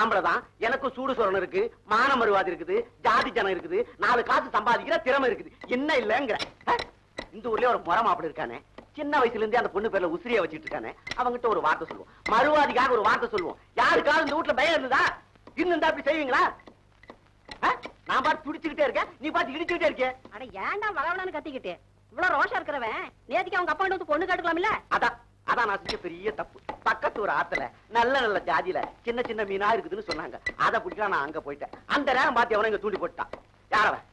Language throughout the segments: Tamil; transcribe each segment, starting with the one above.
ஆம்பளை தான், எனக்கும் சூடு சொரணம் இருக்கு, மான மறுவாதி இருக்குது, ஜாதி ஜனம் இருக்குது, 4 காசு சம்பாதிக்கிற திறமை இருக்குது. என்ன இல்லங்கிற? இந்த ஊர்லயே ஒரு முறை மாப்பிள்ளை இருக்கானே, சின்ன வயசுல இருந்தே அந்த பொண்ணு பேர்ல உசிரியா வச்சிட்டு இருக்கானே, அவங்கிட்ட ஒரு வார்த்தை சொல்லுவோம், மறுவாதிக்காக ஒரு வார்த்தை சொல்லுவோம். யாருக்காவது இந்த வீட்டுல பயம் இருந்ததா? இன்னும் அப்படி செய்வீங்களா? நான் பாட்டு துடிச்சுக்கிட்டே இருக்கேன், நீ பாட்டு இடிச்சுக்கிட்டே இருக்கே. அட ஏன்டா வளவளன்னு கத்திக்கிட்டே? இவ்வளவு ரோஷம் இருக்கிறவன் நேத்துக்கு அவங்க அப்பா வந்து பொண்ணு கேட்டுக்கலாம்ல? அதான் நான் செஞ்ச பெரிய தப்பு. பக்கத்து ஒரு ஆத்துல நல்ல நல்ல ஜாதியில சின்ன சின்ன மீனா இருக்குதுன்னு சொன்னாங்க. அதை பிடிக்கலாம் நான் அங்க போயிட்டேன். அந்த நேரம் பார்த்து அவனை இங்க தூண்டி போட்டான். யாரவன்?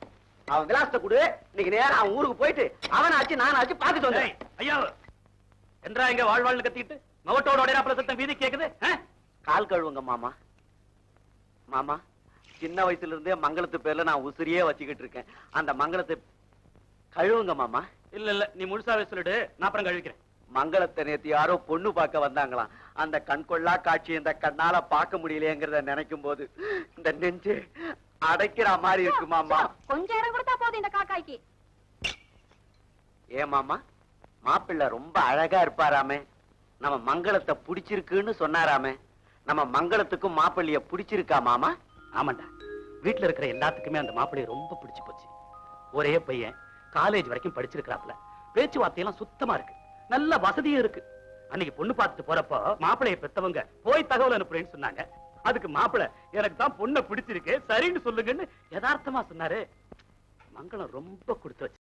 அவன் விலாசத்தை கொடு, இன்னைக்கு நேரம் அவன் ஊருக்கு போயிட்டு அவனாச்சு நானாச்சு பாத்துட்டு வந்தேன். ஐயா என்றா இங்க வாழ்வாள்னு கத்திட்டு மவட்டோட உடையாப்புல சத்தம் வீதி கேக்குது. கால் கழுவுங்க மாமா. மாமா, சின்ன வயசுல இருந்தே மங்களத்து பேர்ல நான் உசிரியே வச்சுக்கிட்டு இருக்கேன். அந்த மங்களத்தை கழுவுங்க மாமா. இல்ல நீ முழுசாவே சொல்லிடு, நான் அப்புறம் கழுவிக்கிறேன். மங்களத்தை நேத்து யாரோ பொண்ணு பார்க்க வந்தாங்களாம். அந்த கண்கொள்ளா காட்சி இந்த கண்ணால பார்க்க முடியலையேங்கிறத நினைக்கும் போது இந்த நெஞ்சு அடைக்கிற மாதிரி இருக்கு மாமா. கொஞ்சம் இடம் கொடுத்தா போதும் இந்த காக்காய்க்கு. ஏ மாமா, மாப்பிள்ளை ரொம்ப அழகா இருப்பாராமே, நம்ம மங்களத்தை பிடிச்சிருக்குன்னு சொன்னாராமே, நம்ம மங்களத்துக்கும் மாப்பிள்ளைய பிடிச்சிருக்கா மாமா? ஆமாண்டா, வீட்டுல இருக்கிற எல்லாத்துக்குமே அந்த மாப்பிள்ளைய ரொம்ப பிடிச்சு போச்சு. ஒரே பையன், காலேஜ் வரைக்கும் படிச்சிருக்கிறாப்ல, பேச்சுவார்த்தையெல்லாம் சுத்தமா இருக்கு, நல்ல வசதியும் இருக்கு. அன்னைக்கு பொண்ணு பார்த்துட்டு போறப்போ மாப்பிள்ளைய பெத்தவங்க போய் தகவல் அனுப்புறேன்னு சொன்னாங்க. அதுக்கு மாப்பிள்ளை எனக்கு தான் பொண்ணை பிடிச்சிருக்கு, சரின்னு சொல்லுங்கன்னு யதார்த்தமா சொன்னாரு. மங்களம் ரொம்ப கொடுத்து வச்சு.